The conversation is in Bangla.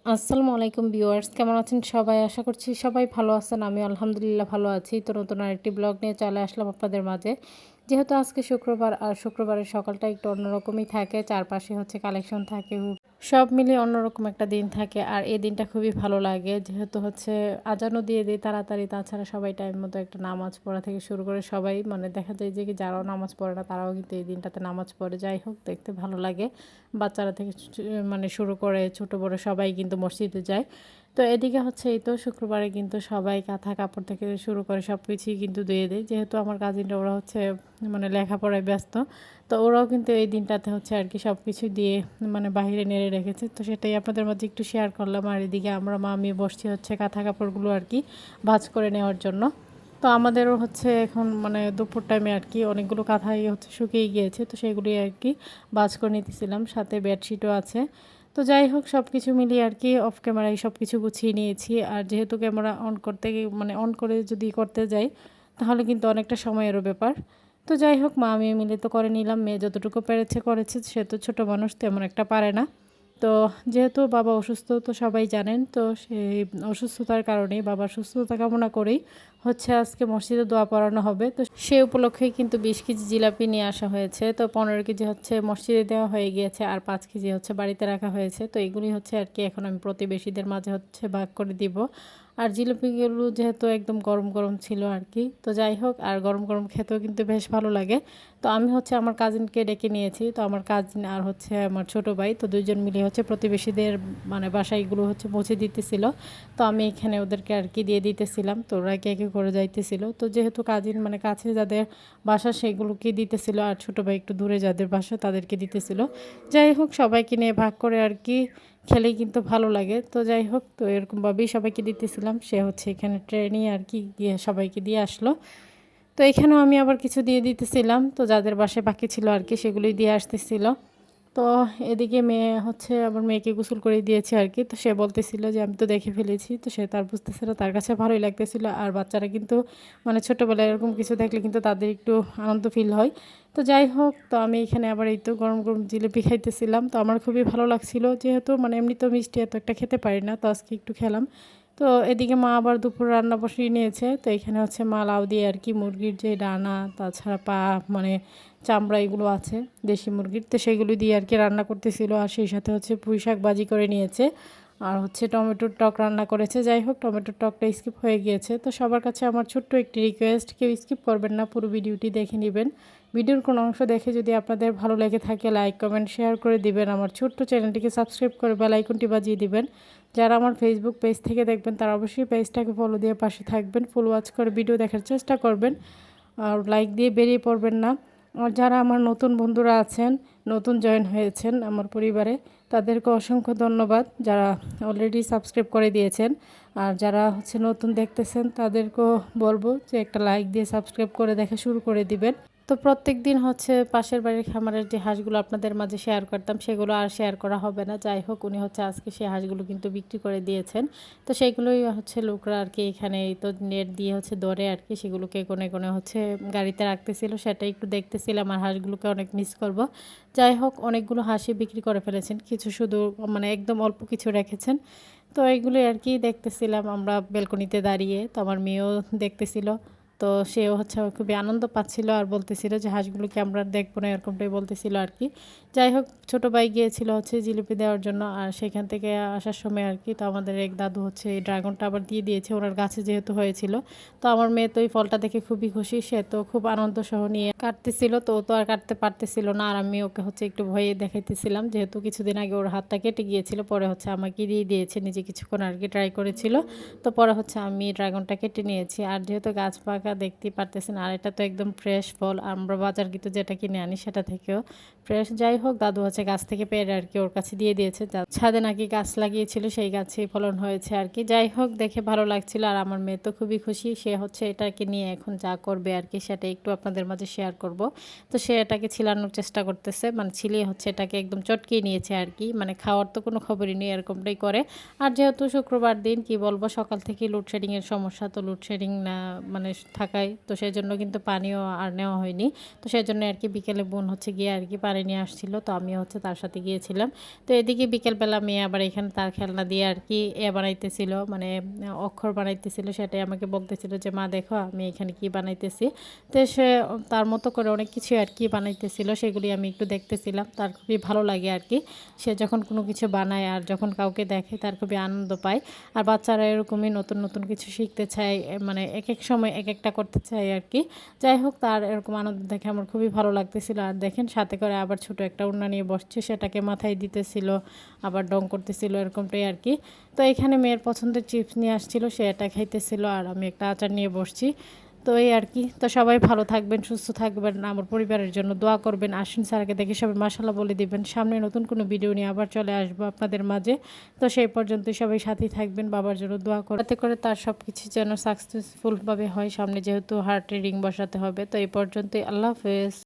আসসালামু আলাইকুম ভিউয়ার্স, কেমন আছেন সবাই? আশা করছি সবাই ভালো আছেন। আমি আলহামদুলিল্লাহ ভালো আছি। তো নতুন আরেকটি ব্লগ নিয়ে চলে আসলাম আপনাদের মাঝে। যেহেতু আজকে শুক্রবার আর শুক্রবারের সকালটা একটু অন্যরকমই থাকে। চারপাশে হচ্ছে কালেকশন থাকে। সব মিলিয়ে অন্যরকম একটা দিন থাকে। আর এই দিনটা খুবই ভালো লাগে। যেহেতু হচ্ছে আজানও দিয়ে দেই তাড়াতাড়ি। তাছাড়া সবাই টাইম মতো একটা নামাজ পড়া থেকে শুরু করে সবাই মানে দেখা যায় যে কি যারাও নামাজ পড়ে না তারাও কিন্তু এই দিনটাতে নামাজ পড়ে। যাই হোক দেখতে ভালো লাগে। বাচ্চারা থেকে মানে শুরু করে ছোট বড় সবাই কিন্তু মসজিদে যায়। তো এদিকে হচ্ছে এই তো শুক্রবারে কিন্তু সবাই কাঁথা কাপড় থেকে শুরু করে সব কিছুই কিন্তু ধুয়ে দেয়। যেহেতু আমার কাজিনরা ওরা হচ্ছে মানে লেখাপড়ায় ব্যস্ত। তো ওরাও কিন্তু এই দিনটাতে হচ্ছে আর কি সব কিছু দিয়ে মানে বাহিরে নেড়ে রেখেছে। তো সেটাই আপনাদের মধ্যে একটু শেয়ার করলাম। আর এদিকে আমরা মা আমি বসছি হচ্ছে কাঁথা কাপড়গুলো আর কি ভাঁজ করে নেওয়ার জন্য। তো আমাদেরও হচ্ছে এখন মানে দুপুর টাইমে আর কি অনেকগুলো কাঁথাই হচ্ছে শুকিয়ে গিয়েছে। তো সেগুলি আর কি ভাঁজ করে নিতেছিলাম, সাথে বেডশিটও আছে। তো যাই হোক সব কিছু মিলিয়ে আর কি অফ ক্যামেরায় সব কিছু গুছিয়ে নিয়েছি। আর যেহেতু ক্যামেরা অন করতে মানে অন করে যদি করতে যাই তাহলে কিন্তু অনেকটা সময়েরও ব্যাপার। তো যাই হোক মা আমি মিলে তো করে নিলাম। মেয়ে যতটুকু পেরেছে করেছে, সে তো ছোটো মানুষ তেমন একটা পারে না। তো যেহেতু বাবা অসুস্থ তো সবাই জানেন, তো সেই অসুস্থতার কারণেই বাবার সুস্থতা কামনা করেই হচ্ছে আজকে মসজিদে দোয়া পড়ানো হবে। তো সেই উপলক্ষেই কিন্তু 20 কেজি জিলাপি নিয়ে আসা হয়েছে। তো 15 কেজি হচ্ছে মসজিদে দেওয়া হয়ে গিয়েছে আর 5 কেজি হচ্ছে বাড়িতে রাখা হয়েছে। তো এগুলি হচ্ছে আর কি এখন আমি প্রতিবেশীদের মাঝে হচ্ছে ভাগ করে দিব। আর জিলিপিগুলো যেহেতু একদম গরম গরম ছিল আর কি, তো যাই হোক আর গরম গরম খেতেও কিন্তু বেশ ভালো লাগে। তো আমি হচ্ছে আমার কাজিনকে ডেকে নিয়েছি। তো আমার কাজিন আর হচ্ছে আমার ছোট ভাই, তো দুইজন মিলে হচ্ছে প্রতিবেশীদের মানে বাসায়গুলো হচ্ছে পৌঁছে দিতেছিল। তো আমি এখানে ওদেরকে আর কি দিয়ে দিতেছিলাম। তো ওরা একে একে করে যাইতেছিল। তো যেহেতু কাজিন মানে কাছে যাদের বাসা সেগুলোকে দিতেছিল, আর ছোট ভাই একটু দূরে যাদের বাসা তাদেরকে দিতেছিল। যাই হোক সবাইকে নিয়ে ভাগ করে আর কি খেলেই কিন্তু ভালো লাগে। তো যাই হোক তো এরকমভাবেই সবাইকে দিতেছিলাম। সে হচ্ছে এখানে ট্রেনে আর কি গিয়ে সবাইকে দিয়ে আসলো। তো এখানেও আমি আবার কিছু দিয়ে দিতেছিলাম। তো যাদের বাসায় বাকি ছিল আর কি সেগুলোই দিয়ে আসতেছিল। তো এদিকে মেয়ে হচ্ছে আবার মেয়েকে গোসল করে দিয়েছে আর কি। তো সে বলতেছিল যে আমি তো দেখে ফেলেছি। তো সে তার বুঝতেছিল, তার কাছে ভালোই লাগতেছিল। আর বাচ্চারা কিন্তু মানে ছোটোবেলায় এরকম কিছু দেখলে কিন্তু তাদের একটু আনন্দ ফিল হয়। তো যাই হোক তো আমি এখানে আবার এই তো গরম গরম জিলিপি খাইতেছিলাম। তো আমার খুবই ভালো লাগছিল, যেহেতু মানে এমনি তো মিষ্টি এত একটা খেতে পারি না, তো আজকে একটু খেলাম। তো এদিকে মা আবার দুপুর রান্না বসিয়ে নিয়েছে। তো এখানে হচ্ছে মা লাউ দিয়ে আর কি মুরগির যে ডানা তাছাড়া পা মানে চামড়া এগুলো আছে দেশি মুরগির, তো সেগুলো দিয়ে আর কি রান্না করতেছিল। আর সেই সাথে হচ্ছে পুঁই শাক ভাজি করে নিয়েছে আর হচ্ছে টমেটোর টক রান্না করেছে। যাই হোক টমেটোর টকটা স্কিপ হয়ে গিয়েছে। তো সবার কাছে আমার ছোট্ট একটি রিকোয়েস্ট, কেউ স্কিপ করবেন না, পুরো ভিডিওটি দেখে নেবেন। ভিডিওর কোনো অংশ দেখে যদি আপনাদের ভালো লেগে থাকে লাইক কমেন্ট শেয়ার করে দিবেন। আমার ছোট্ট চ্যানেলটিকে সাবস্ক্রাইব করে বেল আইকনটি বাজিয়ে দিবেন। যারা আমার ফেসবুক পেজ থেকে দেখবেন তারা অবশ্যই পেজটাকে ফলো দিয়ে পাশে থাকবেন, ফুল ওয়াচ করে ভিডিও দেখার চেষ্টা করবেন। আর লাইক দিয়ে বেরিয়ে পড়বেন না। আর যারা আমার নতুন বন্ধুরা আছেন, নতুন জয়েন হয়েছেন আমার পরিবারে, তাদেরকে অসংখ্য ধন্যবাদ যারা অলরেডি সাবস্ক্রাইব করে দিয়েছেন। আর যারা হচ্ছে নতুন দেখতেছেন তাদেরকেও বলবো যে একটা লাইক দিয়ে সাবস্ক্রাইব করে দেখা শুরু করে দিবেন। তো প্রত্যেক দিন হচ্ছে পাশের বাড়ির খামারের যে হাঁসগুলো আপনাদের মাঝে শেয়ার করতাম সেগুলো আর শেয়ার করা হবে না। যাই হোক উনি হচ্ছে আজকে সেই হাঁসগুলো কিন্তু বিক্রি করে দিয়েছেন। তো সেইগুলোই হচ্ছে লোকরা আর কি এখানে এই তো নেট দিয়ে হচ্ছে ধরে আর কি সেগুলোকে কোণে কোণে হচ্ছে গাড়িতে রাখতেছিল, সেটাই একটু দেখতেছিলাম। আর হাঁসগুলোকে অনেক মিস করব। যাই হোক অনেকগুলো হাঁসই বিক্রি করে ফেলেছেন, কিছু শুধু মানে একদম অল্প কিছু রেখেছেন। তো এইগুলোই আর কি দেখতেছিলাম আমরা ব্যালকনিতে দাঁড়িয়ে। তো আমার মেয়েও দেখতেছিল। তো সেও হচ্ছে খুবই আনন্দ পাচ্ছিল আর বলতেছিল যে হাঁসগুলোকে আমরা দেখবো না, এরকমটাই বলতেছিল আর কি। যাই হোক ছোটো ভাই গিয়েছিল হচ্ছে জিলিপি দেওয়ার জন্য। আর সেখান থেকে আসার সময় আর কি তো আমাদের এক দাদু হচ্ছে এই ড্রাগনটা আবার দিয়ে দিয়েছে, ওনার গাছে যেহেতু হয়েছিল। তো আমার মেয়ে তো এই ফলটা দেখে খুবই খুশি, সে তো খুব আনন্দ সহ নিয়ে কাটতেছিল। তো ও তো আর কাটতে পারতেছিল না, আর আমি ওকে হচ্ছে একটু ভয়ে দেখাইতেছিলাম, যেহেতু কিছুদিন আগে ওর হাতটা কেটে গিয়েছিল। পরে হচ্ছে আমাকে দিয়ে দিয়েছে, নিজে কিছুক্ষণ আর কি ট্রাই করেছিল। তো পরে হচ্ছে আমি ড্রাগনটা কেটে নিয়েছি। আর যেহেতু গাছ পাকা দেখতেই পারতেছেন, আর এটা তো একদম ফ্রেশ ফল, আমরা বাজার কিন্তু যেটা কিনে আনি সেটা থেকেও ফ্রেশ। যাই হোক দাদু হচ্ছে গাছ থেকে পেরে আর কি ওর কাছে দিয়ে দিয়েছে, ছাদে নাকি গাছ লাগিয়েছিল সেই গাছেই ফলন হয়েছে আর কি। যাই হোক দেখে ভালো লাগছিল। আর আমার মেয়ে তো খুবই খুশি, সে হচ্ছে এটাকে নিয়ে এখন যা করবে আর কি সেটা একটু আপনাদের মাঝে শেয়ার করব। তো সে এটাকে ছিলানোর চেষ্টা করতেছে, মানে ছিলিয়ে হচ্ছে এটাকে একদম চটকিয়ে নিয়েছে আর কি, মানে খাওয়ার তো কোনো খবরই নেই, এরকমটাই করে। আর যেহেতু শুক্রবার দিন কি বলবো সকাল থেকে লোডশেডিংয়ের সমস্যা, তো লোডশেডিং না মানে থাকায় তো সেই জন্য কিন্তু পানিও আর নেওয়া হয়নি। তো সেই জন্য আর কি বিকেলে বোন হচ্ছে গিয়ে আর কি পানি তারে নিয়ে আসছিল, তো আমি হচ্ছে তার সাথে গিয়েছিলাম। তো এদিকে বিকেলবেলা মেয়ে আবার এখানে তার খেলনা দিয়ে আর কি বানাইতেছিল, মানে অক্ষর বানাইতেছিল। সেটাই আমাকে বলতেছিল যে মা দেখো আমি এখানে কি বানাইতেছি। তো সে তার মতো করে অনেক কিছু আর কি বানাইতেছিল, সেগুলি আমি একটু দেখতেছিলাম। তার খুবই ভালো লাগে আর কি, সে যখন কোনো কিছু বানায় আর যখন কাউকে দেখে তার খুবই আনন্দ পায়। আর বাচ্চারা এরকমই নতুন নতুন কিছু শিখতে চায়, মানে এক এক সময় এক একটা করতে চায় আর কি। যাই হোক, তার এরকম আনন্দ দেখে আমার খুবই ভালো লাগতেছিল। আর দেখেন সাথে করে আবার ছোট একটা ওড়না নিয়ে বসছে, সেটাকে মাথায় দিতেছিল, আবার ডং করতেছিল, এরকমটাই আর কি। তো এখানে মেয়ের পছন্দের চিপস নিয়ে আসছিল, সে এটা খাইতেছিল আর আমি একটা আচার নিয়ে বসছি। তো এই আর কি। তো সবাই ভালো থাকবেন, সুস্থ থাকবেন, আমার পরিবারের জন্য দোয়া করবেন। আশ্বিন স্যারকে দেখে সবাই মাশাআল্লাহ বলে দিবেন। সামনে নতুন কোনো ভিডিও নিয়ে আবার চলে আসবো আপনাদের মাঝে। তো সেই পর্যন্ত সবাই সাথেই থাকবেন, বাবার জন্য দোয়া করে, যাতে করে তার সব কিছু যেন সাকসেসফুলভাবে হয়। সামনে যেহেতু হার্টে রিং বসাতে হবে। তো এই পর্যন্তই, আল্লাহ হাফেজ।